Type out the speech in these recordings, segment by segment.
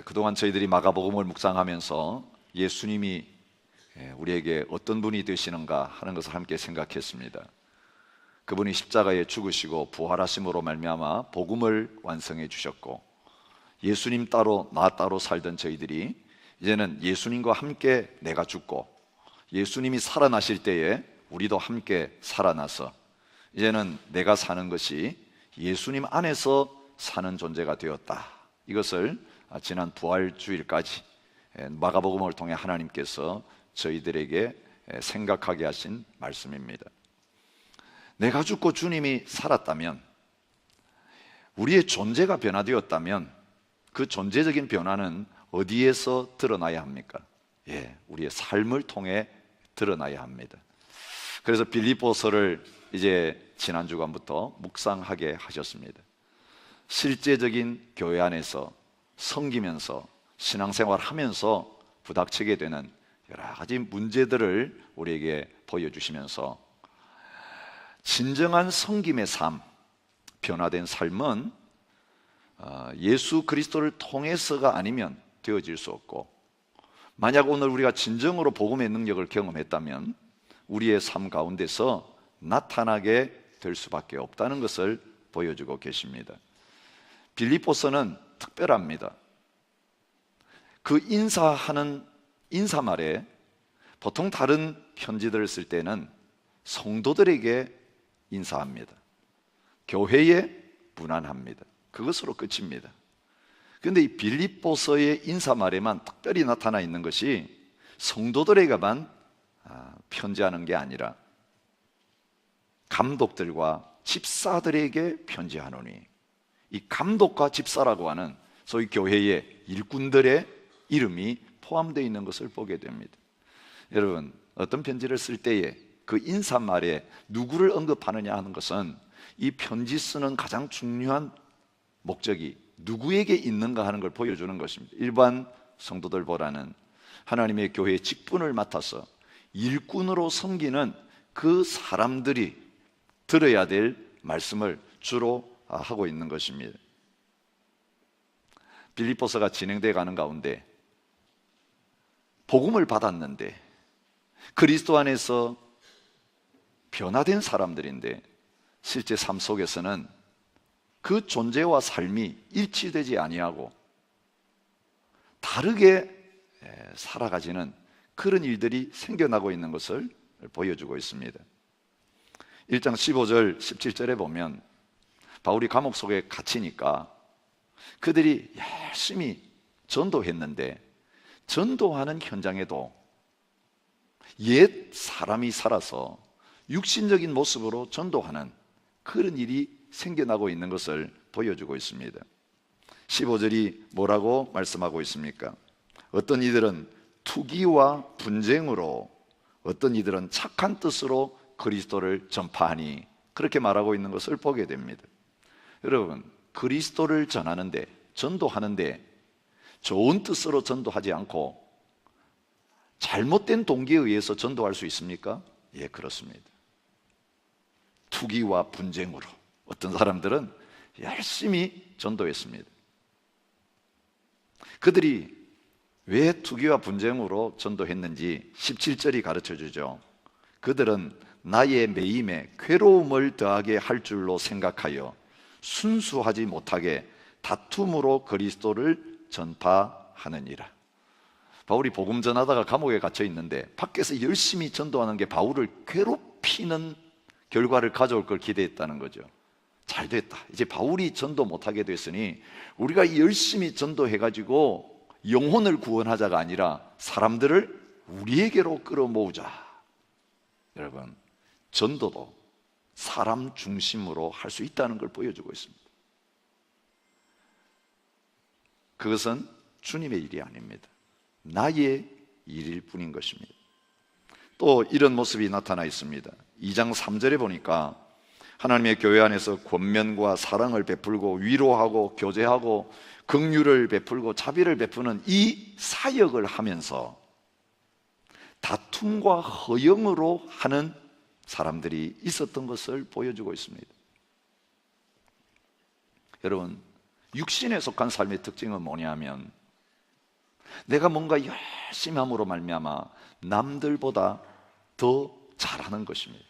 그동안 저희들이 마가복음을 묵상하면서 예수님이 우리에게 어떤 분이 되시는가 하는 것을 함께 생각했습니다. 그분이 십자가에 죽으시고 부활하심으로 말미암아 복음을 완성해 주셨고, 예수님 따로 나 따로 살던 저희들이 이제는 예수님과 함께 내가 죽고 예수님이 살아나실 때에 우리도 함께 살아나서 이제는 내가 사는 것이 예수님 안에서 사는 존재가 되었다. 이것을 지난 부활주일까지 마가복음을 통해 하나님께서 저희들에게 생각하게 하신 말씀입니다. 내가 죽고 주님이 살았다면, 우리의 존재가 변화되었다면 그 존재적인 변화는 어디에서 드러나야 합니까? 우리의 삶을 통해 드러나야 합니다. 그래서 빌립보서를 이제 지난 주간부터 묵상하게 하셨습니다. 실제적인 교회 안에서 섬기면서 신앙생활 하면서 부닥치게 되는 여러 가지 문제들을 우리에게 보여주시면서, 진정한 섬김의 삶, 변화된 삶은 예수 그리스도를 통해서가 아니면 되어질 수 없고, 만약 오늘 우리가 진정으로 복음의 능력을 경험했다면 우리의 삶 가운데서 나타나게 될 수밖에 없다는 것을 보여주고 계십니다. 빌립보서는 특별합니다. 그 인사하는 인사말에 보통 다른 편지들을 쓸 때는 성도들에게 인사합니다. 교회에 문안합니다. 그것으로 끝입니다. 그런데 이 빌립보서의 인사말에만 특별히 나타나 있는 것이 성도들에게만 편지하는 게 아니라 감독들과 집사들에게 편지하노니, 이 감독과 집사라고 하는 소위 교회의 일꾼들의 이름이 포함되어 있는 것을 보게 됩니다. 여러분, 어떤 편지를 쓸 때에 그 인사말에 누구를 언급하느냐 하는 것은 이 편지 쓰는 가장 중요한 목적이 누구에게 있는가 하는 걸 보여주는 것입니다. 일반 성도들보다는 하나님의 교회의 직분을 맡아서 일꾼으로 섬기는 그 사람들이 들어야 될 말씀을 주로 하고 있는 것입니다. 빌립보서가 진행되어 가는 가운데 복음을 받았는데 그리스도 안에서 변화된 사람들인데 실제 삶 속에서는 그 존재와 삶이 일치되지 아니하고 다르게 살아가지는 그런 일들이 생겨나고 있는 것을 보여주고 있습니다. 1장 15절 17절에 보면 바울이 감옥 속에 갇히니까 그들이 열심히 전도했는데, 전도하는 현장에도 옛 사람이 살아서 육신적인 모습으로 전도하는 그런 일이 생겨나고 있는 것을 보여주고 있습니다. 15절이 뭐라고 말씀하고 있습니까? 어떤 이들은 투기와 분쟁으로, 어떤 이들은 착한 뜻으로 그리스도를 전파하니, 그렇게 말하고 있는 것을 보게 됩니다. 여러분, 그리스도를 전하는데, 전도하는데 좋은 뜻으로 전도하지 않고 잘못된 동기에 의해서 전도할 수 있습니까? 그렇습니다. 투기와 분쟁으로 어떤 사람들은 열심히 전도했습니다. 그들이 왜 투기와 분쟁으로 전도했는지 17절이 가르쳐 주죠. 그들은 나의 매임에 괴로움을 더하게 할 줄로 생각하여 순수하지 못하게 다툼으로 그리스도를 전파하느니라. 바울이 복음 전하다가 감옥에 갇혀 있는데 밖에서 열심히 전도하는 게 바울을 괴롭히는 결과를 가져올 걸 기대했다는 거죠. 잘 됐다, 이제 바울이 전도 못하게 됐으니 우리가 열심히 전도해가지고 영혼을 구원하자가 아니라 사람들을 우리에게로 끌어모으자. 여러분, 전도도 사람 중심으로 할 수 있다는 걸 보여주고 있습니다. 그것은 주님의 일이 아닙니다. 나의 일일 뿐인 것입니다. 또 이런 모습이 나타나 있습니다. 2장 3절에 보니까 하나님의 교회 안에서 권면과 사랑을 베풀고 위로하고 교제하고 긍휼을 베풀고 자비를 베푸는 이 사역을 하면서 다툼과 허영으로 하는 사람들이 있었던 것을 보여주고 있습니다. 여러분, 육신에 속한 삶의 특징은 뭐냐면 내가 뭔가 열심히 함으로 말미암아 남들보다 더 잘하는 것입니다.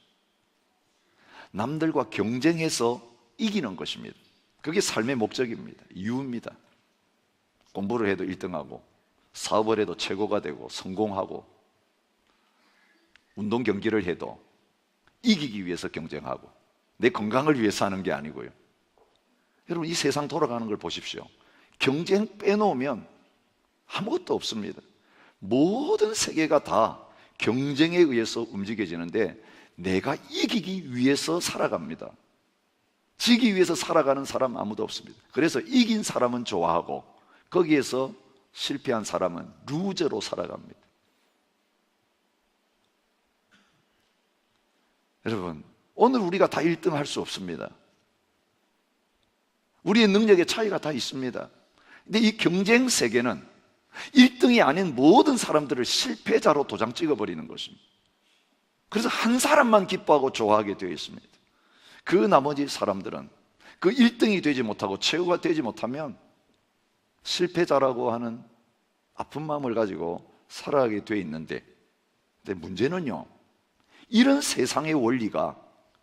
남들과 경쟁해서 이기는 것입니다. 그게 삶의 목적입니다. 이유입니다. 공부를 해도 1등하고 사업을 해도 최고가 되고 성공하고 운동 경기를 해도 이기기 위해서 경쟁하고 내 건강을 위해서 하는 게 아니고요. 여러분, 이 세상 돌아가는 걸 보십시오. 경쟁 빼놓으면 아무것도 없습니다. 모든 세계가 다 경쟁에 의해서 움직여지는데 내가 이기기 위해서 살아갑니다. 지기 위해서 살아가는 사람 아무도 없습니다. 그래서 이긴 사람은 좋아하고 거기에서 실패한 사람은 루저로 살아갑니다. 여러분, 오늘 우리가 다 1등 할 수 없습니다. 우리의 능력의 차이가 다 있습니다. 근데 이 경쟁 세계는 1등이 아닌 모든 사람들을 실패자로 도장 찍어버리는 것입니다. 그래서 한 사람만 기뻐하고 좋아하게 되어 있습니다. 그 나머지 사람들은 그 1등이 되지 못하고 최후가 되지 못하면 실패자라고 하는 아픈 마음을 가지고 살아가게 되어 있는데, 근데 문제는요, 이런 세상의 원리가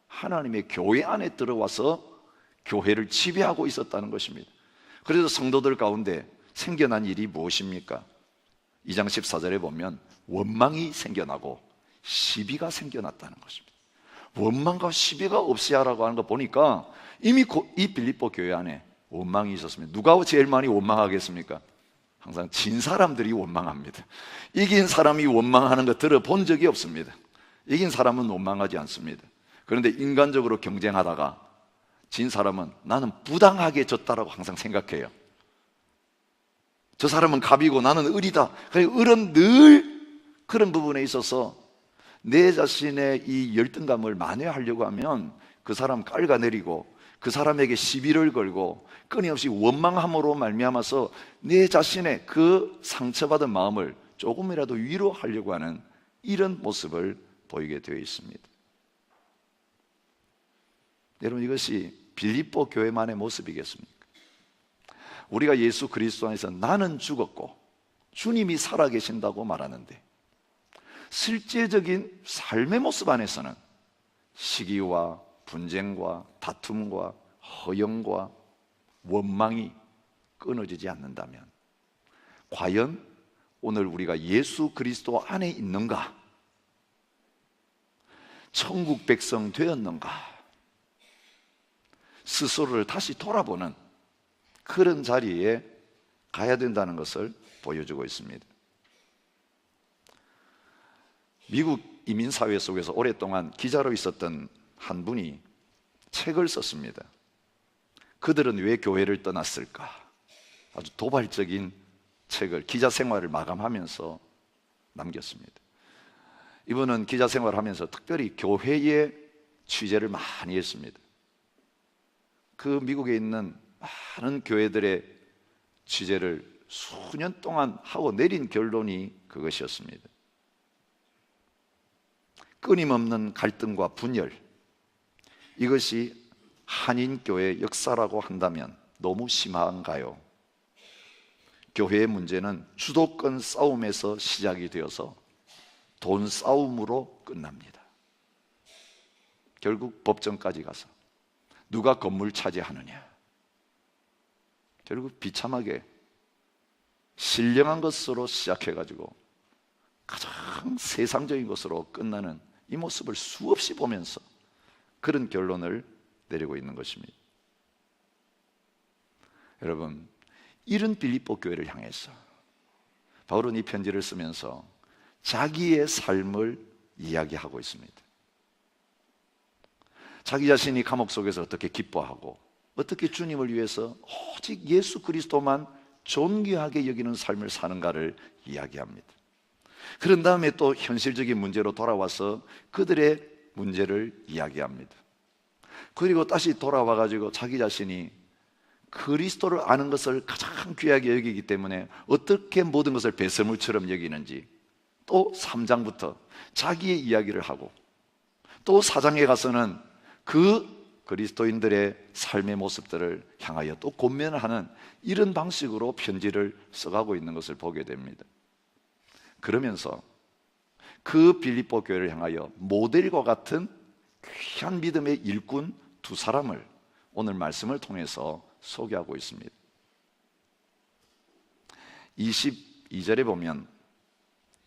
하나님의 교회 안에 들어와서 교회를 지배하고 있었다는 것입니다. 그래서 성도들 가운데 생겨난 일이 무엇입니까? 2장 14절에 보면 원망이 생겨나고 시비가 생겨났다는 것입니다. 원망과 시비가 없이 하라고 하는 거 보니까 이미 이 빌립보 교회 안에 원망이 있었습니다. 누가 제일 많이 원망하겠습니까? 항상 진 사람들이 원망합니다. 이긴 사람이 원망하는 거 들어본 적이 없습니다. 이긴 사람은 원망하지 않습니다. 그런데 인간적으로 경쟁하다가 진 사람은 나는 부당하게 졌다라고 항상 생각해요. 저 사람은 갑이고 나는 을이다. 그러니까 을은 늘 그런 부분에 있어서 내 자신의 이 열등감을 만회하려고 하면 그 사람 깔아내리고 그 사람에게 시비를 걸고 끊임없이 원망함으로 말미암아서 내 자신의 그 상처받은 마음을 조금이라도 위로하려고 하는 이런 모습을 보이게 되어 있습니다. 여러분, 이것이 빌립보 교회만의 모습이겠습니까? 우리가 예수 그리스도 안에서 나는 죽었고 주님이 살아계신다고 말하는데 실제적인 삶의 모습 안에서는 시기와 분쟁과 다툼과 허영과 원망이 끊어지지 않는다면 과연 오늘 우리가 예수 그리스도 안에 있는가? 천국 백성 되었는가? 스스로를 다시 돌아보는 그런 자리에 가야 된다는 것을 보여주고 있습니다. 미국 이민사회 속에서 오랫동안 기자로 있었던 한 분이 책을 썼습니다. 그들은 왜 교회를 떠났을까? 아주 도발적인 책을 기자 생활을 마감하면서 남겼습니다. 이분은 기자 생활을 하면서 특별히 교회의 취재를 많이 했습니다. 그 미국에 있는 많은 교회들의 취재를 수년 동안 하고 내린 결론이 그것이었습니다. 끊임없는 갈등과 분열, 이것이 한인교회의 역사라고 한다면 너무 심한가요? 교회의 문제는 주도권 싸움에서 시작이 되어서 돈 싸움으로 끝납니다. 결국 법정까지 가서 누가 건물 차지하느냐, 결국 비참하게 신령한 것으로 시작해가지고 가장 세상적인 것으로 끝나는 이 모습을 수없이 보면서 그런 결론을 내리고 있는 것입니다. 여러분, 이런 빌립보 교회를 향해서 바울은 이 편지를 쓰면서 자기의 삶을 이야기하고 있습니다. 자기 자신이 감옥 속에서 어떻게 기뻐하고 어떻게 주님을 위해서 오직 예수 그리스도만 존귀하게 여기는 삶을 사는가를 이야기합니다. 그런 다음에 또 현실적인 문제로 돌아와서 그들의 문제를 이야기합니다. 그리고 다시 돌아와 가지고 자기 자신이 그리스도를 아는 것을 가장 귀하게 여기기 때문에 어떻게 모든 것을 배설물처럼 여기는지 또 3장부터 자기의 이야기를 하고 또 4장에 가서는 그 그리스도인들의 삶의 모습들을 향하여 또 권면하는 이런 방식으로 편지를 써가고 있는 것을 보게 됩니다. 그러면서 그 빌립보 교회를 향하여 모델과 같은 귀한 믿음의 일꾼 두 사람을 오늘 말씀을 통해서 소개하고 있습니다. 22절에 보면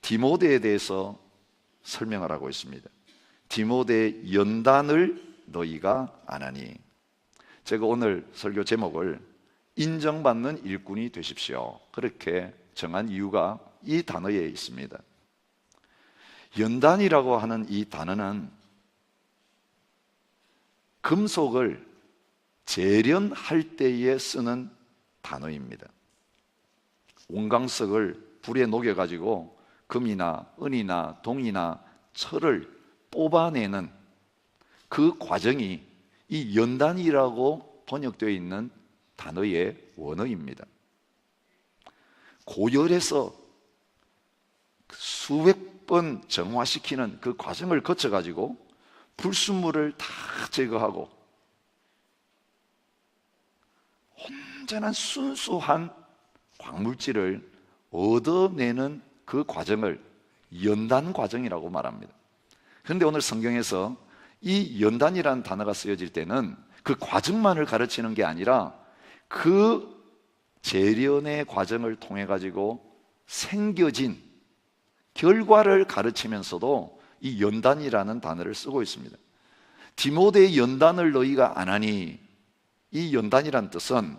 디모데에 대해서 설명을 하고 있습니다. 디모데의 연단을 너희가 아나니. 제가 오늘 설교 제목을 인정받는 일꾼이 되십시오, 그렇게 정한 이유가 이 단어에 있습니다. 연단이라고 하는 이 단어는 금속을 재련할 때에 쓰는 단어입니다. 온강석을 불에 녹여가지고 금이나 은이나 동이나 철을 뽑아내는 그 과정이 이 연단이라고 번역되어 있는 단어의 원어입니다. 고열에서 수백 번 정화시키는 그 과정을 거쳐가지고 불순물을 다 제거하고 온전한 순수한 광물질을 얻어내는 그 과정을 연단 과정이라고 말합니다. 그런데 오늘 성경에서 이 연단이라는 단어가 쓰여질 때는 그 과정만을 가르치는 게 아니라 그 재련의 과정을 통해 가지고 생겨진 결과를 가르치면서도 이 연단이라는 단어를 쓰고 있습니다. 디모데의 연단을 너희가 아나니, 이 연단이란 뜻은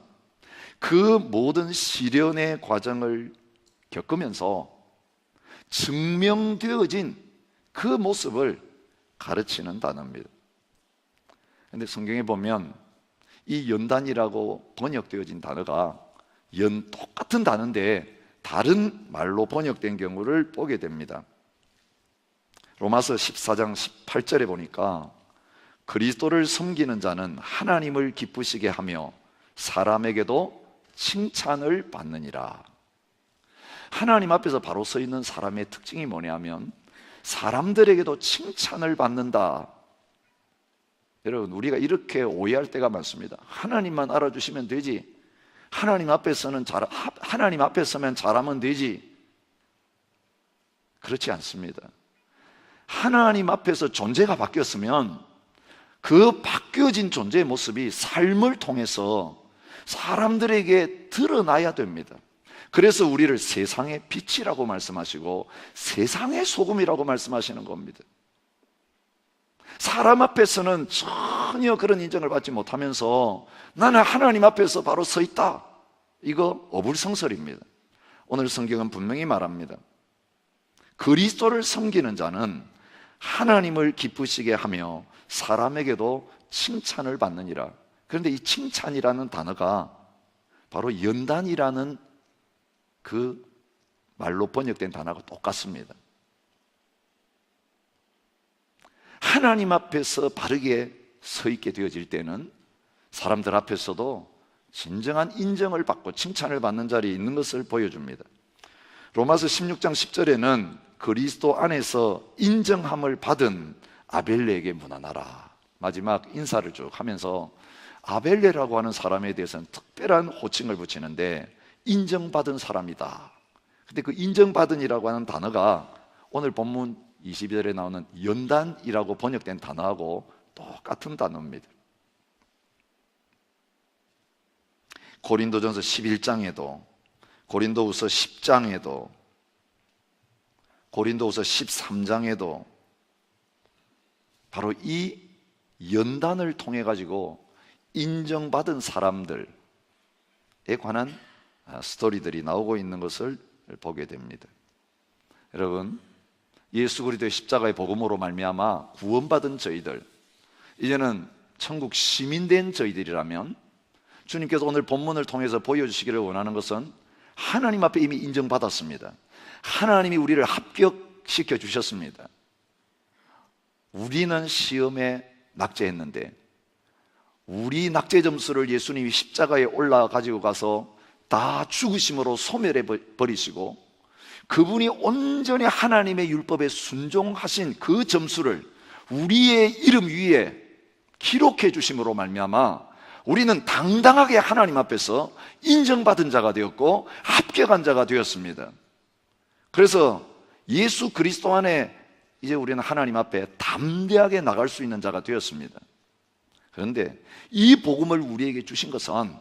그 모든 시련의 과정을 겪으면서 증명되어진 그 모습을 가르치는 단어입니다. 그런데 성경에 보면 이 연단이라고 번역되어진 단어가 똑같은 단어인데 다른 말로 번역된 경우를 보게 됩니다. 로마서 14장 18절에 보니까 그리스도를 섬기는 자는 하나님을 기쁘시게 하며 사람에게도 칭찬을 받느니라. 하나님 앞에서 바로 서 있는 사람의 특징이 뭐냐면 사람들에게도 칭찬을 받는다. 여러분, 우리가 이렇게 오해할 때가 많습니다. 하나님만 알아주시면 되지, 하나님 앞에서는 하나님 앞에 서면 잘하면 되지. 그렇지 않습니다. 하나님 앞에서 존재가 바뀌었으면 그 바뀌어진 존재의 모습이 삶을 통해서 사람들에게 드러나야 됩니다. 그래서 우리를 세상의 빛이라고 말씀하시고 세상의 소금이라고 말씀하시는 겁니다. 사람 앞에서는 전혀 그런 인정을 받지 못하면서 나는 하나님 앞에서 바로 서 있다, 이거 어불성설입니다. 오늘 성경은 분명히 말합니다. 그리스도를 섬기는 자는 하나님을 기쁘시게 하며 사람에게도 칭찬을 받느니라. 그런데 이 칭찬이라는 단어가 바로 연단이라는 그 말로 번역된 단어가 똑같습니다. 하나님 앞에서 바르게 서 있게 되어질 때는 사람들 앞에서도 진정한 인정을 받고 칭찬을 받는 자리에 있는 것을 보여줍니다. 로마서 16장 10절에는 그리스도 안에서 인정함을 받은 아벨레에게 문안하라, 마지막 인사를 쭉 하면서 아벨레라고 하는 사람에 대해서는 특별한 호칭을 붙이는데 인정받은 사람이다. 근데 그 인정받은이라고 하는 단어가 오늘 본문 22절에 나오는 연단이라고 번역된 단어하고 똑같은 단어입니다. 고린도전서 11장에도, 고린도후서 10장에도, 고린도후서 13장에도 바로 이 연단을 통해 가지고 인정받은 사람들에 관한 스토리들이 나오고 있는 것을 보게 됩니다. 여러분, 예수 그리스도의 십자가의 복음으로 말미암아 구원받은 저희들, 이제는 천국 시민된 저희들이라면 주님께서 오늘 본문을 통해서 보여주시기를 원하는 것은 하나님 앞에 이미 인정받았습니다. 하나님이 우리를 합격시켜 주셨습니다. 우리는 시험에 낙제했는데 우리 낙제 점수를 예수님이 십자가에 올라 가지고 가서 다 죽으심으로 소멸해 버리시고 그분이 온전히 하나님의 율법에 순종하신 그 점수를 우리의 이름 위에 기록해 주심으로 말미암아 우리는 당당하게 하나님 앞에서 인정받은 자가 되었고 합격한 자가 되었습니다. 그래서 예수 그리스도 안에 이제 우리는 하나님 앞에 담대하게 나갈 수 있는 자가 되었습니다. 그런데 이 복음을 우리에게 주신 것은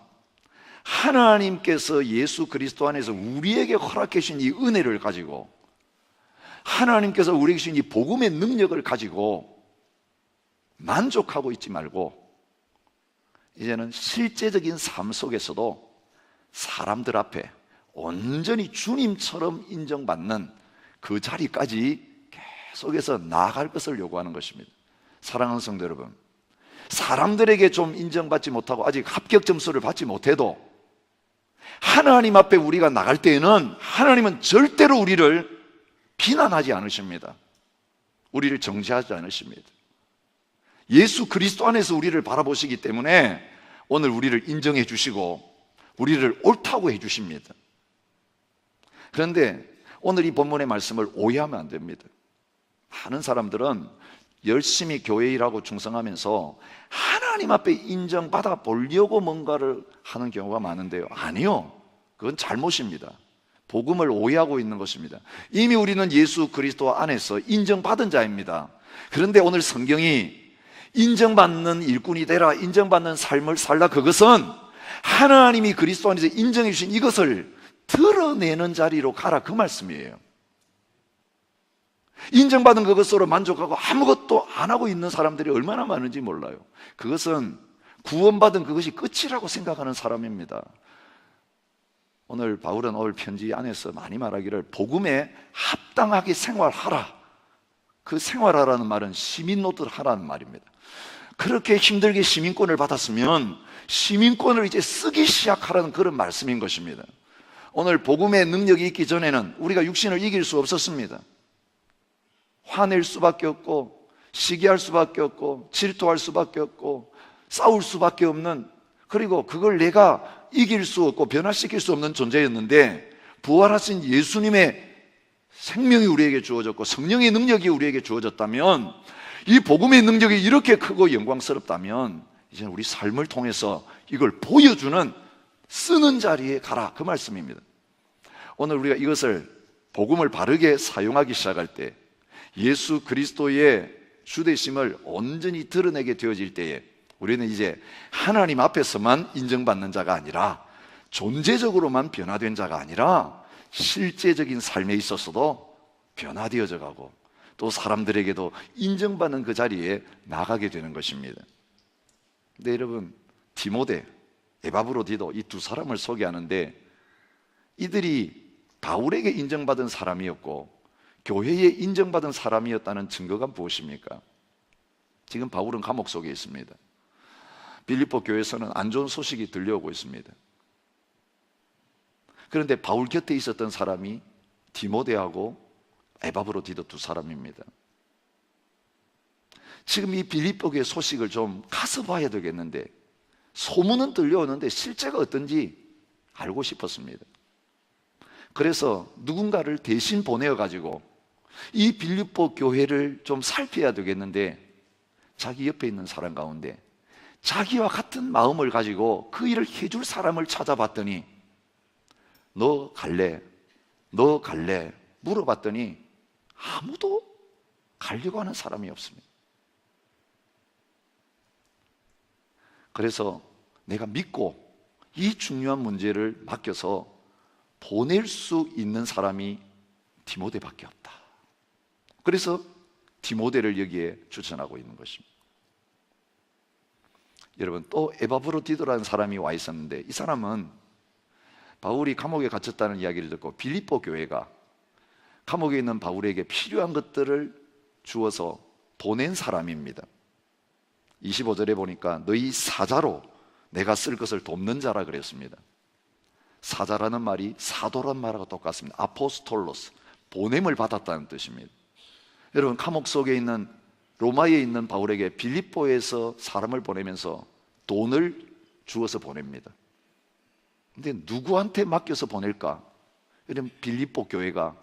하나님께서 예수 그리스도 안에서 우리에게 허락해 주신 이 은혜를 가지고, 하나님께서 우리에게 주신 이 복음의 능력을 가지고 만족하고 있지 말고, 이제는 실제적인 삶 속에서도 사람들 앞에 온전히 주님처럼 인정받는 그 자리까지 계속해서 나아갈 것을 요구하는 것입니다. 사랑하는 성도 여러분, 사람들에게 좀 인정받지 못하고 아직 합격 점수를 받지 못해도 하나님 앞에 우리가 나갈 때에는 하나님은 절대로 우리를 비난하지 않으십니다. 우리를 정죄하지 않으십니다. 예수 그리스도 안에서 우리를 바라보시기 때문에 오늘 우리를 인정해 주시고 우리를 옳다고 해 주십니다. 그런데 오늘 이 본문의 말씀을 오해하면 안 됩니다. 많은 사람들은 열심히 교회 일하고 충성하면서 하나님 앞에 인정받아 보려고 뭔가를 하는 경우가 많은데요, 아니요, 그건 잘못입니다. 복음을 오해하고 있는 것입니다. 이미 우리는 예수 그리스도 안에서 인정받은 자입니다. 그런데 오늘 성경이 인정받는 일꾼이 되라, 인정받는 삶을 살라, 그것은 하나님이 그리스도 안에서 인정해 주신 이것을 드러내는 자리로 가라, 그 말씀이에요. 인정받은 그것으로 만족하고 아무것도 안 하고 있는 사람들이 얼마나 많은지 몰라요. 그것은 구원받은 그것이 끝이라고 생각하는 사람입니다. 오늘 바울은 오늘 편지 안에서 많이 말하기를 복음에 합당하게 생활하라, 그 생활하라는 말은 시민노릇 하라는 말입니다. 그렇게 힘들게 시민권을 받았으면 시민권을 이제 쓰기 시작하라는 그런 말씀인 것입니다. 오늘 복음의 능력이 있기 전에는 우리가 육신을 이길 수 없었습니다. 화낼 수밖에 없고 시기할 수밖에 없고 질투할 수밖에 없고 싸울 수밖에 없는, 그리고 그걸 내가 이길 수 없고 변화시킬 수 없는 존재였는데 부활하신 예수님의 생명이 우리에게 주어졌고 성령의 능력이 우리에게 주어졌다면, 이 복음의 능력이 이렇게 크고 영광스럽다면 이제 우리 삶을 통해서 이걸 보여주는, 쓰는 자리에 가라, 그 말씀입니다. 오늘 우리가 이것을, 복음을 바르게 사용하기 시작할 때, 예수 그리스도의 주되심을 온전히 드러내게 되어질 때에 우리는 이제 하나님 앞에서만 인정받는 자가 아니라, 존재적으로만 변화된 자가 아니라 실제적인 삶에 있어서도 변화되어져 가고 또 사람들에게도 인정받는 그 자리에 나가게 되는 것입니다. 근데 여러분, 디모데, 에바브로디도 이 두 사람을 소개하는데 이들이 바울에게 인정받은 사람이었고 교회에 인정받은 사람이었다는 증거가 무엇입니까? 지금 바울은 감옥 속에 있습니다. 빌립보 교회에서는 안 좋은 소식이 들려오고 있습니다. 그런데 바울 곁에 있었던 사람이 디모데하고 에바브로디도 두 사람입니다. 지금 이 빌립보 교회 소식을 좀 가서 봐야 되겠는데, 소문은 들려오는데 실제가 어떤지 알고 싶었습니다. 그래서 누군가를 대신 보내어가지고 이 빌립보 교회를 좀 살펴야 되겠는데, 자기 옆에 있는 사람 가운데 자기와 같은 마음을 가지고 그 일을 해줄 사람을 찾아봤더니, 너 갈래? 너 갈래? 물어봤더니 아무도 가려고 하는 사람이 없습니다. 그래서 내가 믿고 이 중요한 문제를 맡겨서 보낼 수 있는 사람이 디모데밖에 없다. 그래서 디모데를 여기에 추천하고 있는 것입니다. 여러분, 또 에바브로디도라는 사람이 와 있었는데, 이 사람은 바울이 감옥에 갇혔다는 이야기를 듣고 빌립보 교회가 감옥에 있는 바울에게 필요한 것들을 주어서 보낸 사람입니다. 25절에 보니까 너희 사자로 내가 쓸 것을 돕는 자라 그랬습니다. 사자라는 말이 사도란 말하고 똑같습니다. 아포스톨로스, 보냄을 받았다는 뜻입니다. 여러분, 감옥 속에 있는 로마에 있는 바울에게 빌립보에서 사람을 보내면서 돈을 주어서 보냅니다. 근데 누구한테 맡겨서 보낼까? 여러분, 빌립보 교회가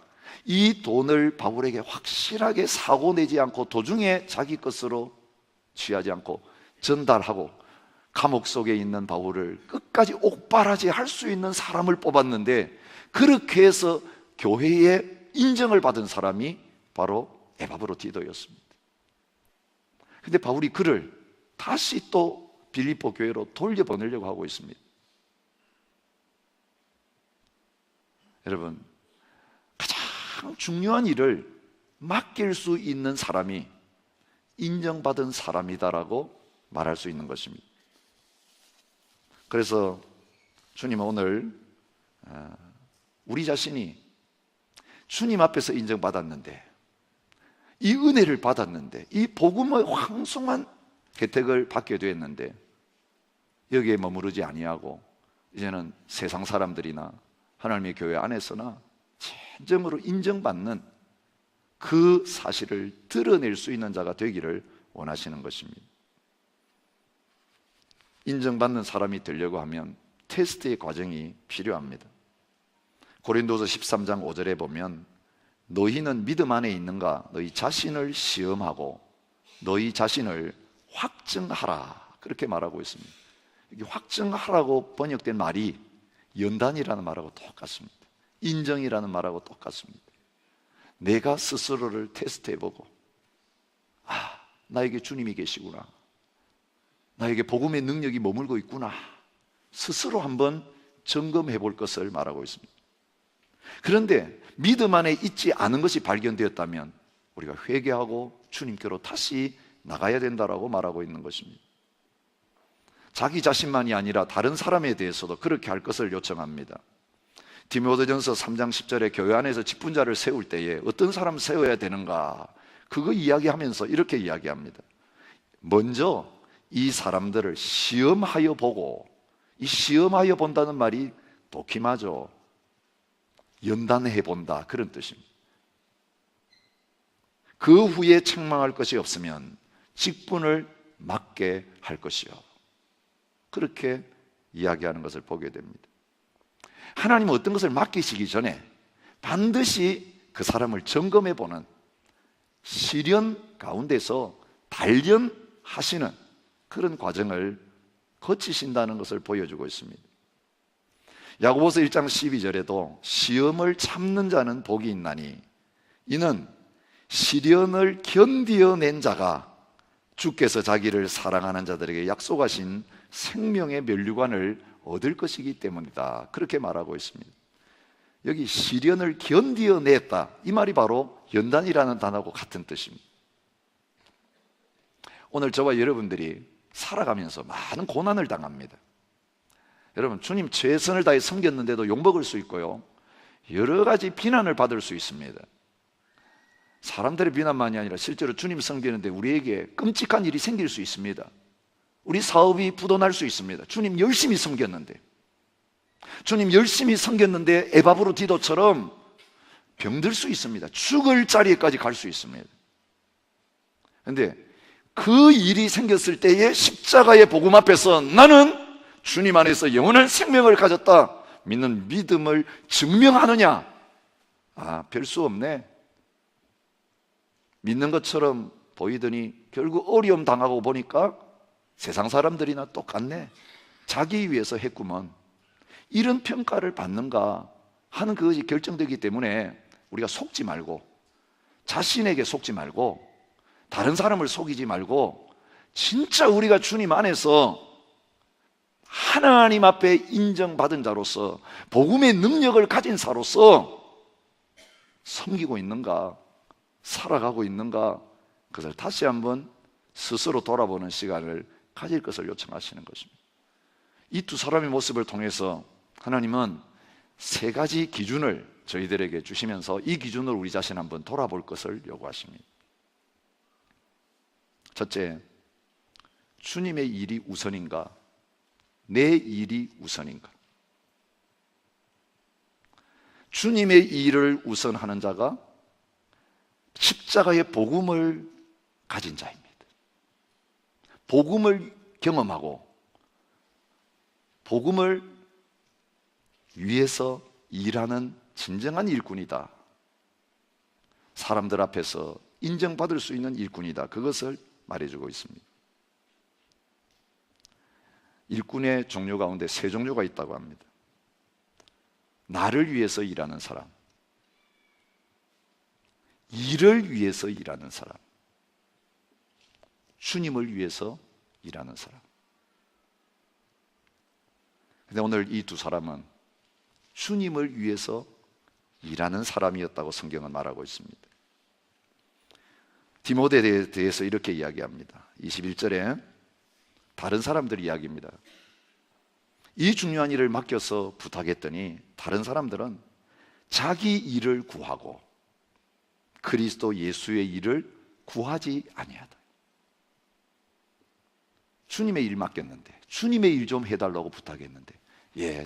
이 돈을 바울에게 확실하게 사고 내지 않고 도중에 자기 것으로 취하지 않고 전달하고 감옥 속에 있는 바울을 끝까지 옥바라지 할 수 있는 사람을 뽑았는데, 그렇게 해서 교회에 인정을 받은 사람이 바로 에바브로디도였습니다. 근데 바울이 그를 다시 또 빌립보 교회로 돌려보내려고 하고 있습니다. 여러분, 가장 중요한 일을 맡길 수 있는 사람이 인정받은 사람이다라고 말할 수 있는 것입니다. 그래서 주님은 오늘 우리 자신이 주님 앞에서 인정받았는데, 이 은혜를 받았는데, 이 복음의 황송한 혜택을 받게 되었는데 여기에 머무르지 아니하고 이제는 세상 사람들이나 하나님의 교회 안에서나 진정으로 인정받는 그 사실을 드러낼 수 있는 자가 되기를 원하시는 것입니다. 인정받는 사람이 되려고 하면 테스트의 과정이 필요합니다. 고린도서 13장 5절에 보면 너희는 믿음 안에 있는가? 너희 자신을 시험하고 너희 자신을 확증하라, 그렇게 말하고 있습니다. 여기 확증하라고 번역된 말이 연단이라는 말하고 똑같습니다. 인정이라는 말하고 똑같습니다. 내가 스스로를 테스트해보고, 나에게 주님이 계시구나, 나에게 복음의 능력이 머물고 있구나, 스스로 한번 점검해 볼 것을 말하고 있습니다. 그런데 믿음 안에 있지 않은 것이 발견되었다면 우리가 회개하고 주님께로 다시 나가야 된다라고 말하고 있는 것입니다. 자기 자신만이 아니라 다른 사람에 대해서도 그렇게 할 것을 요청합니다. 디모데전서 3장 10절에 교회 안에서 직분자를 세울 때에 어떤 사람 세워야 되는가, 그거 이야기하면서 이렇게 이야기합니다. 먼저 이 사람들을 시험하여 보고, 이 시험하여 본다는 말이 도키마죠, 연단해 본다, 그런 뜻입니다. 그 후에 책망할 것이 없으면 직분을 맡게 할 것이요, 그렇게 이야기하는 것을 보게 됩니다. 하나님은 어떤 것을 맡기시기 전에 반드시 그 사람을 점검해 보는, 시련 가운데서 단련하시는 그런 과정을 거치신다는 것을 보여주고 있습니다. 야고보서 1장 12절에도 시험을 참는 자는 복이 있나니 이는 시련을 견디어낸 자가 주께서 자기를 사랑하는 자들에게 약속하신 생명의 면류관을 얻을 것이기 때문이다, 그렇게 말하고 있습니다. 여기 시련을 견디어냈다, 이 말이 바로 연단이라는 단어하고 같은 뜻입니다. 오늘 저와 여러분들이 살아가면서 많은 고난을 당합니다. 여러분, 주님 최선을 다해 섬겼는데도 욕먹을 수 있고요, 여러 가지 비난을 받을 수 있습니다. 사람들의 비난만이 아니라 실제로 주님 섬기는데 우리에게 끔찍한 일이 생길 수 있습니다. 우리 사업이 부도날 수 있습니다. 주님 열심히 섬겼는데, 주님 열심히 섬겼는데 에바브로디도처럼 병들 수 있습니다. 죽을 자리에까지 갈 수 있습니다. 그런데 그 일이 생겼을 때에 십자가의 복음 앞에서 나는 주님 안에서 영원한 생명을 가졌다 믿는 믿음을 증명하느냐? 별 수 없네. 믿는 것처럼 보이더니 결국 어려움 당하고 보니까 세상 사람들이나 똑같네, 자기 위해서 했구먼, 이런 평가를 받는가 하는 그것이 결정되기 때문에 우리가 속지 말고, 자신에게 속지 말고, 다른 사람을 속이지 말고, 진짜 우리가 주님 안에서 하나님 앞에 인정받은 자로서 복음의 능력을 가진 자로서 섬기고 있는가, 살아가고 있는가, 그것을 다시 한번 스스로 돌아보는 시간을 가질 것을 요청하시는 것입니다. 이 두 사람의 모습을 통해서 하나님은 세 가지 기준을 저희들에게 주시면서 이 기준으로 우리 자신 한번 돌아볼 것을 요구하십니다. 첫째, 주님의 일이 우선인가, 내 일이 우선인가? 주님의 일을 우선하는 자가 십자가의 복음을 가진 자입니다. 복음을 경험하고 복음을 위해서 일하는 진정한 일꾼이다. 사람들 앞에서 인정받을 수 있는 일꾼이다. 그것을 말해주고 있습니다. 일꾼의 종류 가운데 세 종류가 있다고 합니다. 나를 위해서 일하는 사람, 일을 위해서 일하는 사람, 주님을 위해서 일하는 사람. 근데 오늘 이 두 사람은 주님을 위해서 일하는 사람이었다고 성경은 말하고 있습니다. 디모데에 대해서 이렇게 이야기합니다. 21절에 다른 사람들 이야기입니다. 이 중요한 일을 맡겨서 부탁했더니 다른 사람들은 자기 일을 구하고 그리스도 예수의 일을 구하지 아니하다. 주님의 일 맡겼는데, 주님의 일 좀 해달라고 부탁했는데,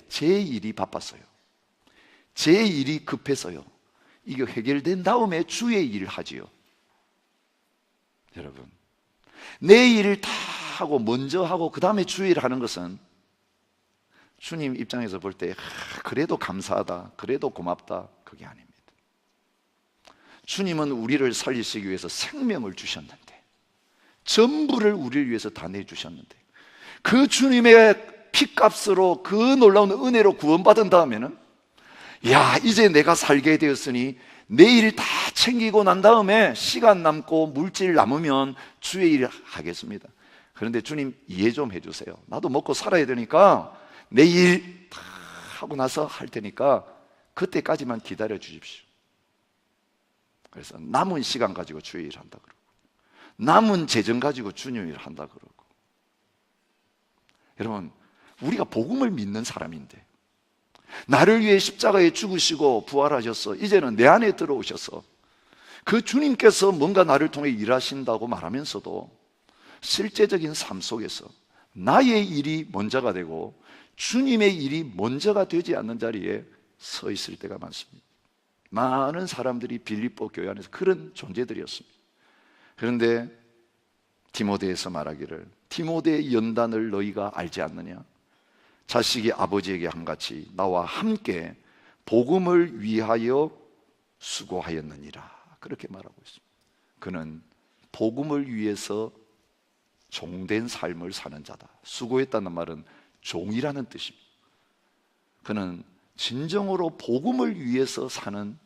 제 일이 바빴어요. 제 일이 급해서요. 이게 해결된 다음에 주의 일을 하지요. 여러분, 내 일을 다 하고 먼저 하고 그 다음에 주의 일을 하는 것은 주님 입장에서 볼 때 그래도 감사하다, 그래도 고맙다, 그게 아닙니다. 주님은 우리를 살리시기 위해서 생명을 주셨는데, 전부를 우리를 위해서 다 내주셨는데, 그 주님의 피값으로 그 놀라운 은혜로 구원받은 다음에는 이제 내가 살게 되었으니 내 일 다 챙기고 난 다음에 시간 남고 물질 남으면 주의 일을 하겠습니다. 그런데 주님 이해 좀 해주세요. 나도 먹고 살아야 되니까 내 일 다 하고 나서 할 테니까 그때까지만 기다려 주십시오. 그래서 남은 시간 가지고 주의 일 한다 그러고, 남은 재정 가지고 주님 일 한다 그러고. 여러분, 우리가 복음을 믿는 사람인데, 나를 위해 십자가에 죽으시고 부활하셔서 이제는 내 안에 들어오셔서 그 주님께서 뭔가 나를 통해 일하신다고 말하면서도 실제적인 삶 속에서 나의 일이 먼저가 되고 주님의 일이 먼저가 되지 않는 자리에 서 있을 때가 많습니다. 많은 사람들이 빌립보 교회 안에서 그런 존재들이었습니다. 그런데 디모데에서 말하기를, 디모데의 연단을 너희가 알지 않느냐? 자식이 아버지에게 한같이 나와 함께 복음을 위하여 수고하였느니라, 그렇게 말하고 있습니다. 그는 복음을 위해서 종된 삶을 사는 자다. 수고했다는 말은 종이라는 뜻입니다. 그는 진정으로 복음을 위해서 사는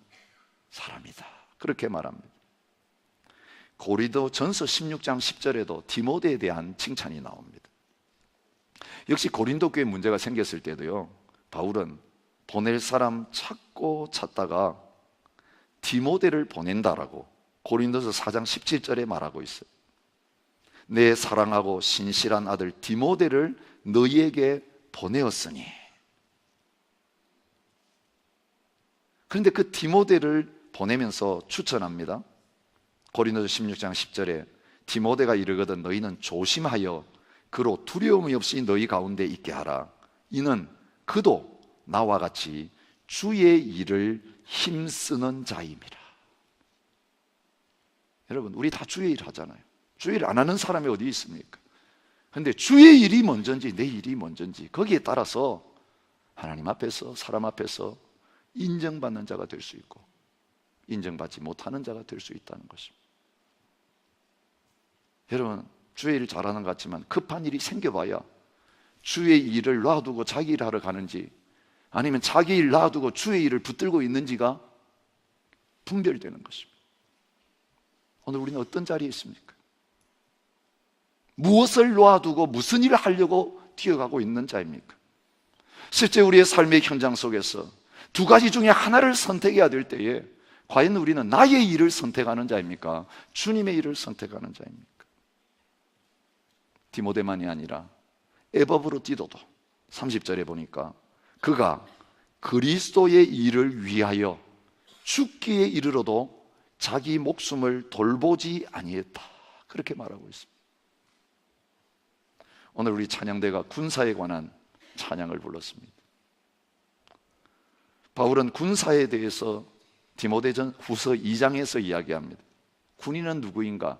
사람이다, 그렇게 말합니다. 고린도전서 16장 10절에도 디모데에 대한 칭찬이 나옵니다. 역시 고린도 교회에 문제가 생겼을 때도요, 바울은 보낼 사람 찾고 찾다가 디모데를 보낸다라고 고린도서 4장 17절에 말하고 있어요. 내 사랑하고 신실한 아들 디모데를 너희에게 보내었으니. 그런데 그 디모데를 보내면서 추천합니다. 고린도서 16장 10절에 디모데가 이르거든 너희는 조심하여 그로 두려움이 없이 너희 가운데 있게 하라. 이는 그도 나와 같이 주의 일을 힘쓰는 자임이라. 여러분, 우리 다 주의 일 하잖아요. 주의 일 안 하는 사람이 어디 있습니까? 그런데 주의 일이 먼저인지 내 일이 먼저인지 거기에 따라서 하나님 앞에서, 사람 앞에서 인정받는 자가 될 수 있고 인정받지 못하는 자가 될 수 있다는 것입니다. 여러분, 주의 일을 잘하는 것 같지만 급한 일이 생겨봐야 주의 일을 놔두고 자기 일을 하러 가는지, 아니면 자기 일 놔두고 주의 일을 붙들고 있는지가 분별되는 것입니다. 오늘 우리는 어떤 자리에 있습니까? 무엇을 놔두고 무슨 일을 하려고 뛰어가고 있는 자입니까? 실제 우리의 삶의 현장 속에서 두 가지 중에 하나를 선택해야 될 때에 과연 우리는 나의 일을 선택하는 자입니까? 주님의 일을 선택하는 자입니까? 디모데만이 아니라 에바브로디도도 30절에 보니까 그가 그리스도의 일을 위하여 죽기에 이르러도 자기 목숨을 돌보지 아니했다, 그렇게 말하고 있습니다. 오늘 우리 찬양대가 군사에 관한 찬양을 불렀습니다. 바울은 군사에 대해서 디모데전 후서 2장에서 이야기합니다. 군인은 누구인가?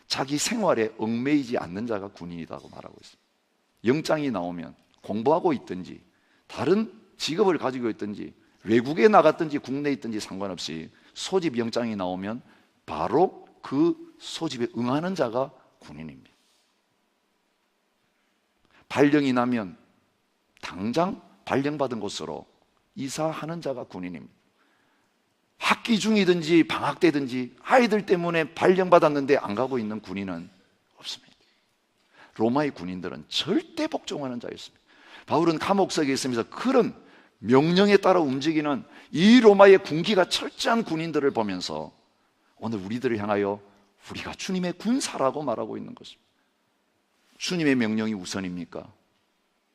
자기 생활에 얽매이지 않는 자가 군인이라고 말하고 있습니다. 영장이 나오면 공부하고 있든지 다른 직업을 가지고 있든지 외국에 나갔든지 국내에 있든지 상관없이 소집 영장이 나오면 바로 그 소집에 응하는 자가 군인입니다. 발령이 나면 당장 발령받은 곳으로 이사하는 자가 군인입니다. 학기 중이든지 방학 때든지 아이들 때문에 발령받았는데 안 가고 있는 군인은 없습니다. 로마의 군인들은 절대 복종하는 자였습니다. 바울은 감옥석에 있으면서 그런 명령에 따라 움직이는 이 로마의 군기가 철저한 군인들을 보면서 오늘 우리들을 향하여 우리가 주님의 군사라고 말하고 있는 것입니다. 주님의 명령이 우선입니까?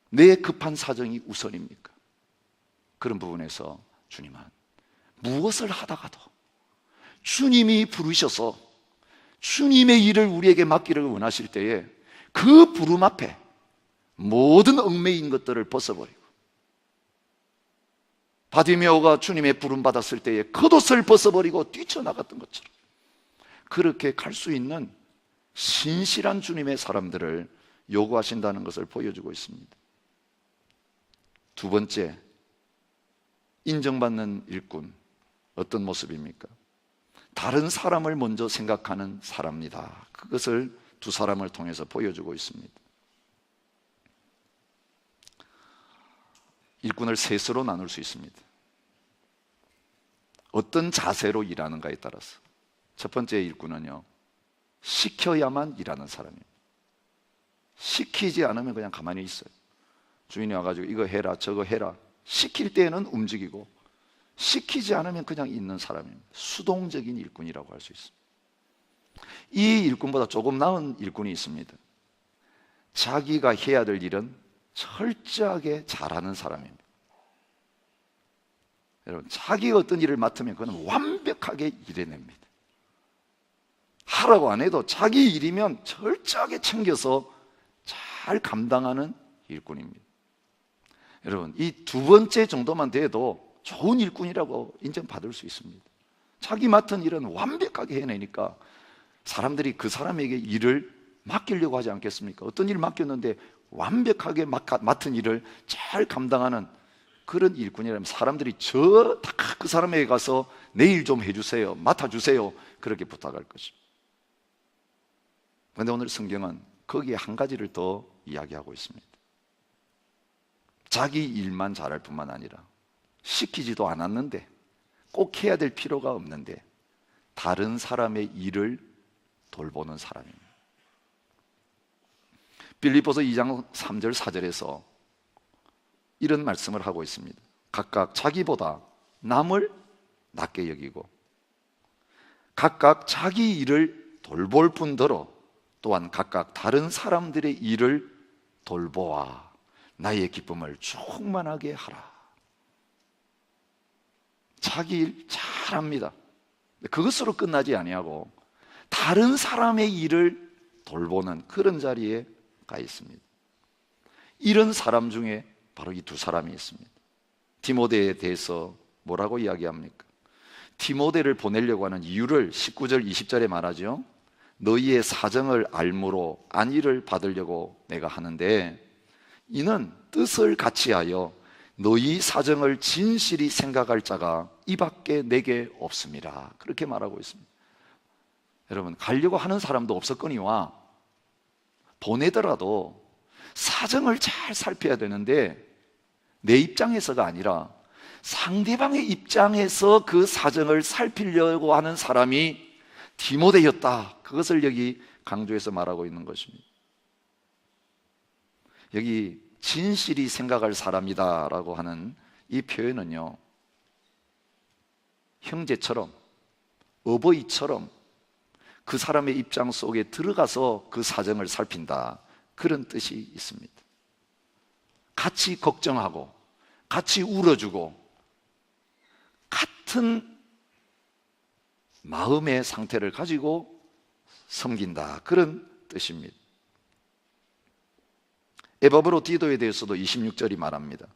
내 급한 사정이 우선입니까? 그런 부분에서 주님은 무엇을 하다가도 주님이 부르셔서 주님의 일을 우리에게 맡기를 원하실 때에 그 부름 앞에 모든 얽매인 것들을 벗어버리고, 바디메오가 주님의 부름 받았을 때에 겉옷을 벗어버리고 뛰쳐나갔던 것처럼 그렇게 갈 수 있는 신실한 주님의 사람들을 요구하신다는 것을 보여주고 있습니다. 두 번째, 인정받는 일꾼, 어떤 모습입니까? 다른 사람을 먼저 생각하는 사람이다. 그것을 두 사람을 통해서 보여주고 있습니다. 일꾼을 셋으로 나눌 수 있습니다. 어떤 자세로 일하는가에 따라서. 첫 번째 일꾼은요, 시켜야만 일하는 사람입니다. 시키지 않으면 그냥 가만히 있어요. 주인이 와가지고 이거 해라 저거 해라, 시킬 때는 움직이고 시키지 않으면 그냥 있는 사람입니다. 수동적인 일꾼이라고 할 수 있습니다. 이 일꾼보다 조금 나은 일꾼이 있습니다. 자기가 해야 될 일은 철저하게 잘하는 사람입니다. 여러분, 자기가 어떤 일을 맡으면 그는 완벽하게 일해냅니다. 하라고 안 해도 자기 일이면 철저하게 챙겨서 잘 감당하는 일꾼입니다. 여러분, 이 두 번째 정도만 돼도 좋은 일꾼이라고 인정받을 수 있습니다. 자기 맡은 일은 완벽하게 해내니까 사람들이 그 사람에게 일을 맡기려고 하지 않겠습니까? 어떤 일을 맡겼는데 완벽하게 맡은 일을 잘 감당하는 그런 일꾼이라면 사람들이 저 다 그 사람에게 가서 내 일 좀 해주세요, 맡아주세요, 그렇게 부탁할 것입니다. 그런데 오늘 성경은 거기에 한 가지를 더 이야기하고 있습니다. 자기 일만 잘할 뿐만 아니라 시키지도 않았는데 꼭 해야 될 필요가 없는데 다른 사람의 일을 돌보는 사람입니다. 빌립보서 2장 3절 4절에서 이런 말씀을 하고 있습니다. 각각 자기보다 남을 낮게 여기고 각각 자기 일을 돌볼 뿐더러 또한 각각 다른 사람들의 일을 돌보아 나의 기쁨을 충만하게 하라. 자기 일 잘합니다. 그것으로 끝나지 아니하고 다른 사람의 일을 돌보는 그런 자리에 가 있습니다. 이런 사람 중에 바로 이 두 사람이 있습니다. 디모데에 대해서 뭐라고 이야기합니까? 디모데를 보내려고 하는 이유를 19절 20절에 말하죠. 너희의 사정을 알므로 안위를 받으려고 내가 하는데 이는 뜻을 같이하여 너희 사정을 진실히 생각할 자가 이 밖에 내게 없습니다. 그렇게 말하고 있습니다. 여러분, 가려고 하는 사람도 없었거니와 보내더라도 사정을 잘 살펴야 되는데 내 입장에서가 아니라 상대방의 입장에서 그 사정을 살피려고 하는 사람이 디모데였다. 그것을 여기 강조해서 말하고 있는 것입니다. 여기 진실이 생각할 사람이다 라고 하는 이 표현은요, 형제처럼 어버이처럼 그 사람의 입장 속에 들어가서 그 사정을 살핀다, 그런 뜻이 있습니다. 같이 걱정하고 같이 울어주고 같은 마음의 상태를 가지고 섬긴다, 그런 뜻입니다. 에바브로디도에 대해서도 26절이 말합니다.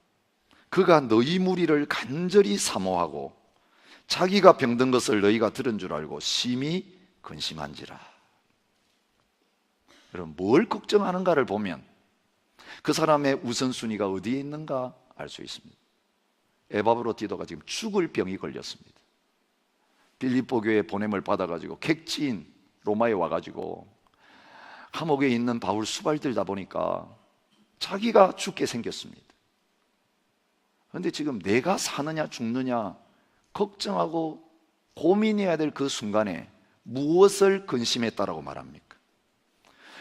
그가 너희 무리를 간절히 사모하고 자기가 병든 것을 너희가 들은 줄 알고 심히 근심한지라. 여러분, 뭘 걱정하는가를 보면 그 사람의 우선순위가 어디에 있는가 알 수 있습니다. 에바브로디도가 지금 죽을 병이 걸렸습니다. 빌립보 교회에 보냄을 받아가지고 객지인 로마에 와가지고 감옥에 있는 바울 수발들다 보니까 자기가 죽게 생겼습니다. 그런데 지금 내가 사느냐 죽느냐 걱정하고 고민해야 될 그 순간에 무엇을 근심했다라고 말합니까?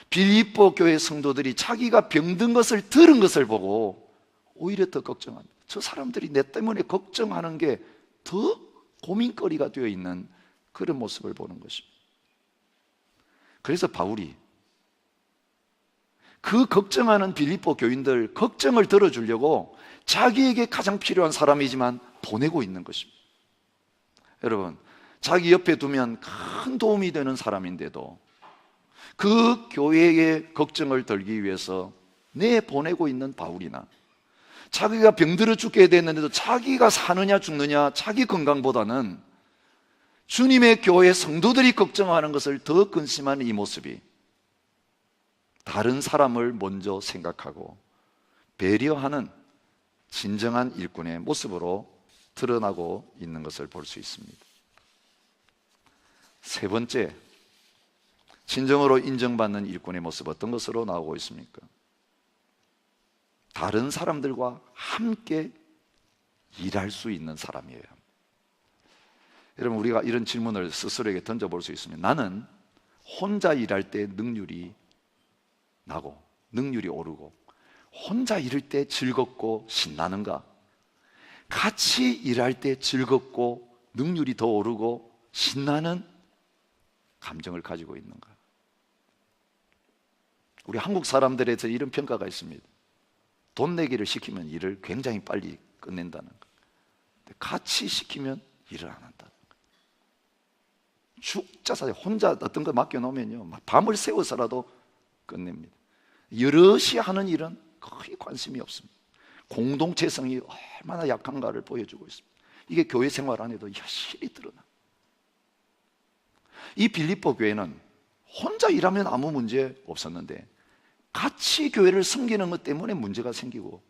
빌립보 교회 성도들이 자기가 병든 것을 들은 것을 보고 오히려 더 걱정합니다. 저 사람들이 내 때문에 걱정하는 게 더 고민거리가 되어 있는 그런 모습을 보는 것입니다. 그래서 바울이 그 걱정하는 빌립보 교인들 걱정을 들어주려고 자기에게 가장 필요한 사람이지만 보내고 있는 것입니다. 여러분, 자기 옆에 두면 큰 도움이 되는 사람인데도 그 교회의 걱정을 덜기 위해서 내보내고 있는 바울이나 자기가 병들어 죽게 됐는데도 자기가 사느냐 죽느냐 자기 건강보다는 주님의 교회 성도들이 걱정하는 것을 더 근심하는 이 모습이 다른 사람을 먼저 생각하고 배려하는 진정한 일꾼의 모습으로 드러나고 있는 것을 볼 수 있습니다. 세 번째, 진정으로 인정받는 일꾼의 모습 어떤 것으로 나오고 있습니까? 다른 사람들과 함께 일할 수 있는 사람이에요. 여러분, 우리가 이런 질문을 스스로에게 던져볼 수 있습니다. 나는 혼자 일할 때 능률이 나고 능률이 오르고 혼자 일할 때 즐겁고 신나는가? 같이 일할 때 즐겁고 능률이 더 오르고 신나는 감정을 가지고 있는가? 우리 한국 사람들에 대해서 이런 평가가 있습니다. 돈 내기를 시키면 일을 굉장히 빨리 끝낸다는 거. 같이 시키면 일을 안 한다는 거. 죽자사자 혼자 어떤 거 맡겨놓으면요, 막 밤을 새워서라도 끝냅니다. 여럿이 하는 일은 거의 관심이 없습니다. 공동체성이 얼마나 약한가를 보여주고 있습니다. 이게 교회 생활 안에도 여실히 드러나. 이 빌립보 교회는 혼자 일하면 아무 문제 없었는데 같이 교회를 섬기는 것 때문에 문제가 생기고,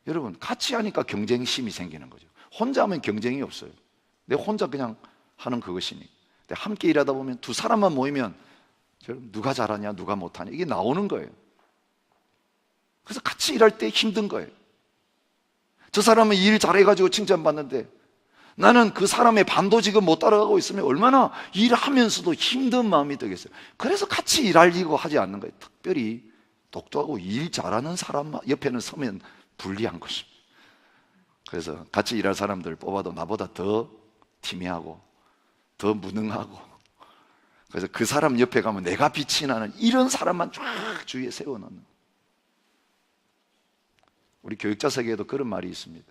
여러분, 같이 하니까 경쟁심이 생기는 거죠. 혼자 하면 경쟁이 없어요. 내가 혼자 그냥 하는 그것이니. 근데 함께 일하다 보면 두 사람만 모이면 누가 잘하냐 누가 못하냐 이게 나오는 거예요. 그래서 같이 일할 때 힘든 거예요. 저 사람은 일 잘해가지고 칭찬받는데 나는 그 사람의 반도 지금 못 따라가고 있으면 얼마나 일하면서도 힘든 마음이 들겠어요. 그래서 같이 일하려고 하지 않는 거예요. 특별히 똑똑하고 일 잘하는 사람 옆에는 서면 불리한 것입니다. 그래서 같이 일할 사람들 뽑아도 나보다 더 티미하고 더 무능하고, 그래서 그 사람 옆에 가면 내가 빛이 나는 이런 사람만 쫙 주위에 세워놓는. 우리 교육자 세계에도 그런 말이 있습니다.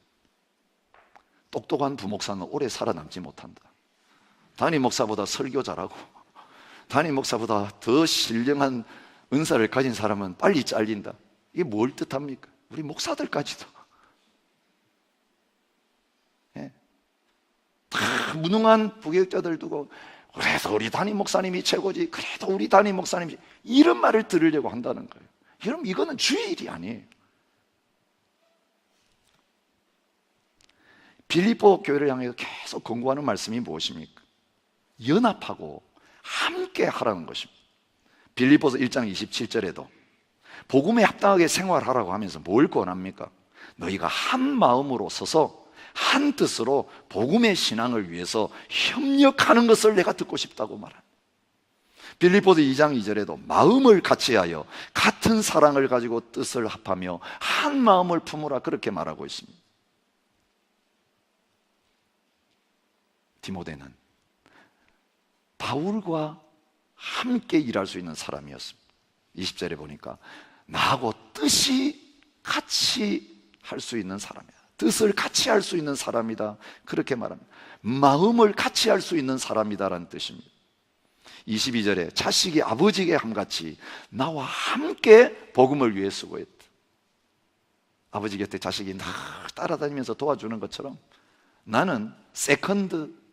똑똑한 부목사는 오래 살아남지 못한다. 담임 목사보다 설교 잘하고 담임 목사보다 더 신령한 은사를 가진 사람은 빨리 잘린다. 이게 뭘 뜻합니까? 우리 목사들까지도 다 무능한 부교육자들 두고 그래서 우리 담임 목사님이 최고지, 그래도 우리 담임 목사님이, 이런 말을 들으려고 한다는 거예요. 여러분, 이거는 주의 일이 아니에요. 빌립보 교회를 향해서 계속 권고하는 말씀이 무엇입니까? 연합하고 함께 하라는 것입니다. 빌립보서 1장 27절에도 복음에 합당하게 생활하라고 하면서 뭘 권합니까? 너희가 한 마음으로 서서 한 뜻으로 복음의 신앙을 위해서 협력하는 것을 내가 듣고 싶다고 말합니다. 빌립보서 2장 2절에도 마음을 같이하여 같은 사랑을 가지고 뜻을 합하며 한 마음을 품으라, 그렇게 말하고 있습니다. 디모데는 바울과 함께 일할 수 있는 사람이었습니다. 20절에 보니까 나하고 뜻이 같이 할 수 있는 사람이야. 뜻을 같이 할 수 있는 사람이다, 그렇게 말합니다. 마음을 같이 할 수 있는 사람이다라는 뜻입니다. 22절에 자식이 아버지에게 함같이 나와 함께 복음을 위해 수고했다. 아버지 곁에 자식이 늘 따라다니면서 도와주는 것처럼 나는 세컨드,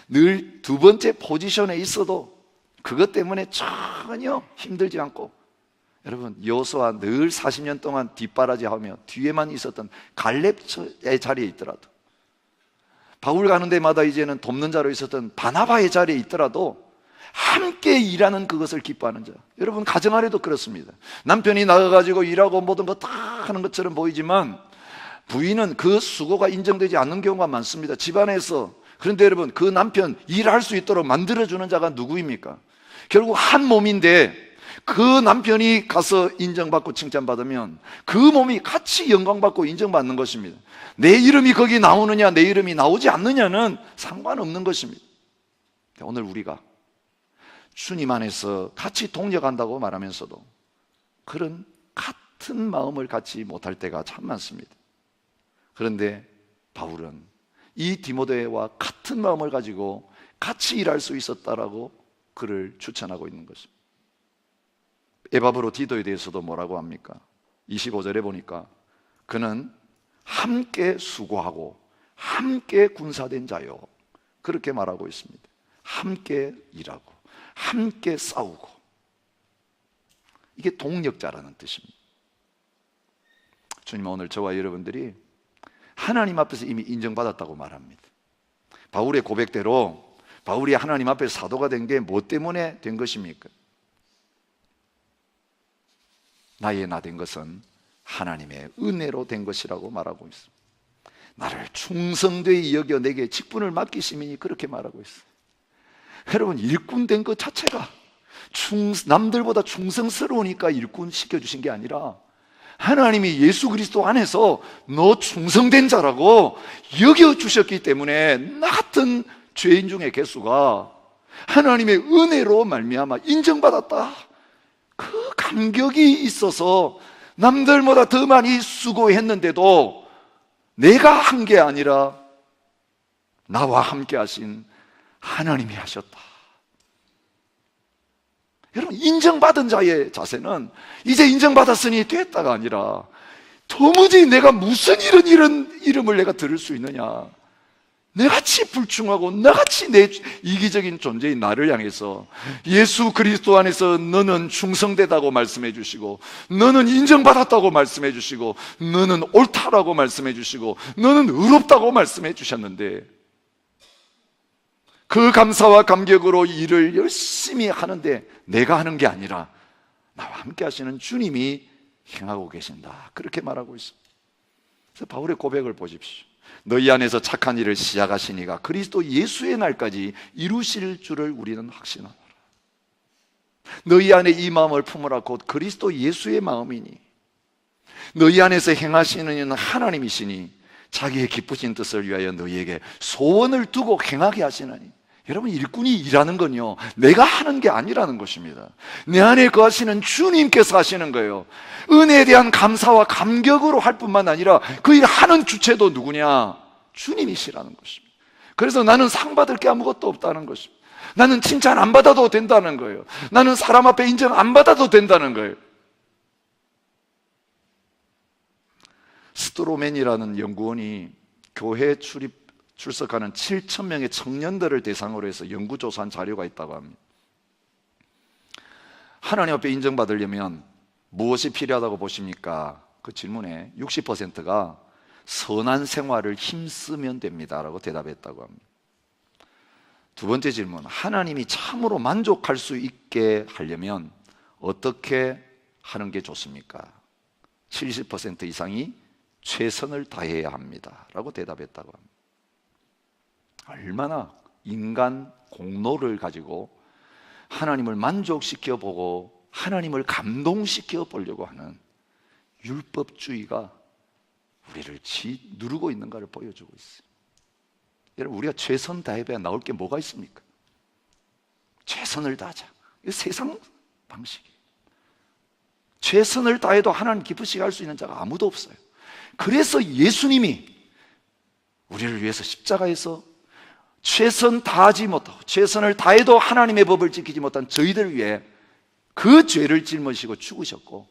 늘 두 번째 포지션에 있어도 그것 때문에 전혀 힘들지 않고, 여러분, 여호수아 늘 40년 동안 뒷바라지하며 뒤에만 있었던 갈렙의 자리에 있더라도, 바울 가는 데마다 이제는 돕는 자로 있었던 바나바의 자리에 있더라도 함께 일하는 그것을 기뻐하는 자. 여러분 가정 안에도 그렇습니다. 남편이 나가가지고 일하고 모든 거 다 하는 것처럼 보이지만 부인은 그 수고가 인정되지 않는 경우가 많습니다. 집안에서. 그런데 여러분 그 남편 일할 수 있도록 만들어주는 자가 누구입니까? 결국 한 몸인데 그 남편이 가서 인정받고 칭찬받으면 그 몸이 같이 영광받고 인정받는 것입니다. 내 이름이 거기 나오느냐 내 이름이 나오지 않느냐는 상관없는 것입니다. 오늘 우리가 주님 안에서 같이 동력한다고 말하면서도 그런 같은 마음을 갖지 못할 때가 참 많습니다. 그런데 바울은 이 디모데와 같은 마음을 가지고 같이 일할 수 있었다라고 그를 추천하고 있는 것입니다. 에바브로 디도에 대해서도 뭐라고 합니까? 25절에 보니까 그는 함께 수고하고 함께 군사된 자요, 그렇게 말하고 있습니다. 함께 일하고 함께 싸우고, 이게 동력자라는 뜻입니다. 주님은 오늘 저와 여러분들이 하나님 앞에서 이미 인정받았다고 말합니다. 바울의 고백대로 바울이 하나님 앞에 사도가 된 게 뭐 때문에 된 것입니까? 나의 나 된 것은 하나님의 은혜로 된 것이라고 말하고 있습니다. 나를 충성되이 여겨 내게 직분을 맡기심이니 그렇게 말하고 있어요. 여러분 일꾼 된 것 자체가 남들보다 충성스러우니까 일꾼 시켜주신 게 아니라 하나님이 예수 그리스도 안에서 너 충성된 자라고 여겨주셨기 때문에 나 같은 죄인 중의 개수가 하나님의 은혜로 말미암아 인정받았다, 그 감격이 있어서 남들보다 더 많이 수고했는데도 내가 한 게 아니라 나와 함께 하신 하나님이 하셨다. 여러분 인정받은 자의 자세는 이제 인정받았으니 됐다가 아니라 도무지 내가 무슨 이런 이름을 내가 들을 수 있느냐, 나같이 불충하고 나같이 내 이기적인 존재인 나를 향해서 예수 그리스도 안에서 너는 충성되다고 말씀해 주시고, 너는 인정받았다고 말씀해 주시고, 너는 옳다라고 말씀해 주시고, 너는 의롭다고 말씀해 주셨는데 그 감사와 감격으로 일을 열심히 하는데 내가 하는 게 아니라 나와 함께 하시는 주님이 행하고 계신다, 그렇게 말하고 있습니다. 그래서 바울의 고백을 보십시오. 너희 안에서 착한 일을 시작하시니가 그리스도 예수의 날까지 이루실 줄을 우리는 확신하노라. 너희 안에 이 마음을 품으라 곧 그리스도 예수의 마음이니 너희 안에서 행하시는 이는 하나님이시니 자기의 기쁘신 뜻을 위하여 너희에게 소원을 두고 행하게 하시나니. 여러분 일꾼이 일하는 건요 내가 하는 게 아니라는 것입니다. 내 안에 거하시는 주님께서 하시는 거예요. 은혜에 대한 감사와 감격으로 할 뿐만 아니라 그 일 하는 주체도 누구냐? 주님이시라는 것입니다. 그래서 나는 상 받을 게 아무것도 없다는 것입니다. 나는 칭찬 안 받아도 된다는 거예요. 나는 사람 앞에 인정 안 받아도 된다는 거예요. 스트로맨이라는 연구원이 교회 출석하는 7,000명의 청년들을 대상으로 해서 연구조사한 자료가 있다고 합니다. 하나님 앞에 인정받으려면 무엇이 필요하다고 보십니까? 그 질문에 60%가 선한 생활을 힘쓰면 됩니다라고 대답했다고 합니다. 두 번째 질문, 하나님이 참으로 만족할 수 있게 하려면 어떻게 하는 게 좋습니까? 70% 이상이 최선을 다해야 합니다 라고 대답했다고 합니다. 얼마나 인간 공로를 가지고 하나님을 만족시켜 보고 하나님을 감동시켜 보려고 하는 율법주의가 우리를 누르고 있는가를 보여주고 있어요. 여러분 우리가 최선 다해봐야 나올 게 뭐가 있습니까? 최선을 다하자, 이거 세상 방식이에요. 최선을 다해도 하나님 기쁘시게 할 수 있는 자가 아무도 없어요. 그래서 예수님이 우리를 위해서 십자가에서 최선 다하지 못하고 최선을 다해도 하나님의 법을 지키지 못한 저희들 위해 그 죄를 짊어지고 죽으셨고,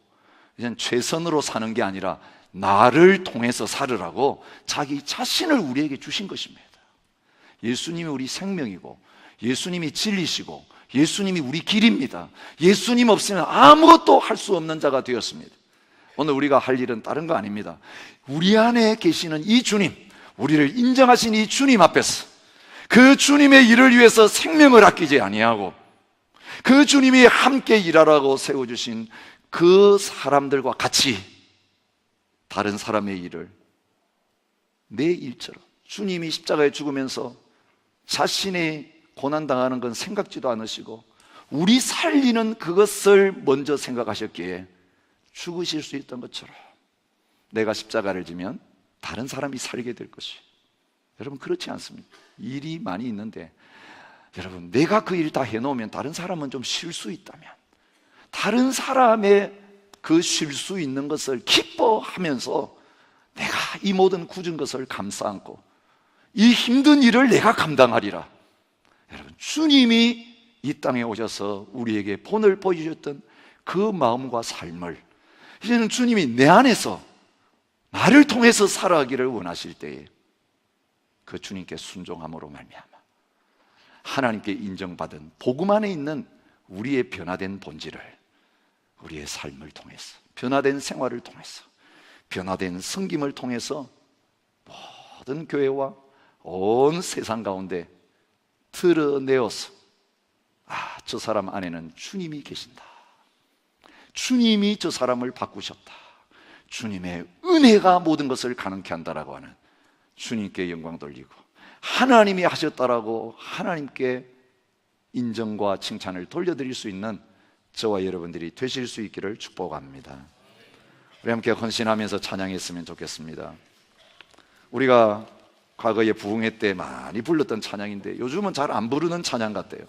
이제는 최선으로 사는 게 아니라 나를 통해서 살으라고 자기 자신을 우리에게 주신 것입니다. 예수님이 우리 생명이고 예수님이 진리시고 예수님이 우리 길입니다. 예수님 없으면 아무것도 할 수 없는 자가 되었습니다. 오늘 우리가 할 일은 다른 거 아닙니다. 우리 안에 계시는 이 주님, 우리를 인정하신 이 주님 앞에서 그 주님의 일을 위해서 생명을 아끼지 아니하고 그 주님이 함께 일하라고 세워주신 그 사람들과 같이 다른 사람의 일을 내 일처럼, 주님이 십자가에 죽으면서 자신의 고난당하는 건 생각지도 않으시고 우리 살리는 그것을 먼저 생각하셨기에 죽으실 수 있던 것처럼 내가 십자가를 지면 다른 사람이 살게 될 것이. 여러분, 그렇지 않습니까? 일이 많이 있는데 여러분, 내가 그 일 다 해놓으면 다른 사람은 좀 쉴 수 있다면, 다른 사람의 그 쉴 수 있는 것을 기뻐하면서 내가 이 모든 굳은 것을 감싸 안고 이 힘든 일을 내가 감당하리라. 여러분, 주님이 이 땅에 오셔서 우리에게 본을 보여주셨던 그 마음과 삶을 이제는 주님이 내 안에서 나를 통해서 살아가기를 원하실 때에 그 주님께 순종함으로 말미암아 하나님께 인정받은 복음 안에 있는 우리의 변화된 본질을 우리의 삶을 통해서, 변화된 생활을 통해서, 변화된 섬김을 통해서 모든 교회와 온 세상 가운데 드러내어서 저 사람 안에는 주님이 계신다, 주님이 저 사람을 바꾸셨다, 주님의 은혜가 모든 것을 가능케 한다라고 하는 주님께 영광 돌리고 하나님이 하셨다라고 하나님께 인정과 칭찬을 돌려드릴 수 있는 저와 여러분들이 되실 수 있기를 축복합니다. 우리 함께 헌신하면서 찬양했으면 좋겠습니다. 우리가 과거에 부흥회 때 많이 불렀던 찬양인데 요즘은 잘 안 부르는 찬양 같대요.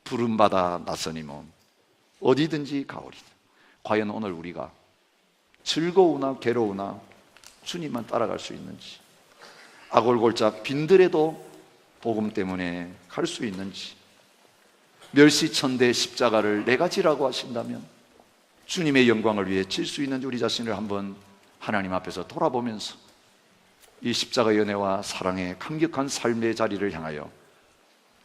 부름받아 나서니 몸 어디든지 가오리다. 과연 오늘 우리가 즐거우나 괴로우나 주님만 따라갈 수 있는지, 아골골짝 빈들에도 복음 때문에 갈 수 있는지, 멸시천대 십자가를 내가 지라고 하신다면 주님의 영광을 위해 질 수 있는지 우리 자신을 한번 하나님 앞에서 돌아보면서 이 십자가의 은혜와 사랑의 감격한 삶의 자리를 향하여,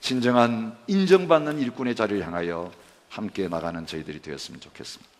진정한 인정받는 일꾼의 자리를 향하여 함께 나가는 저희들이 되었으면 좋겠습니다.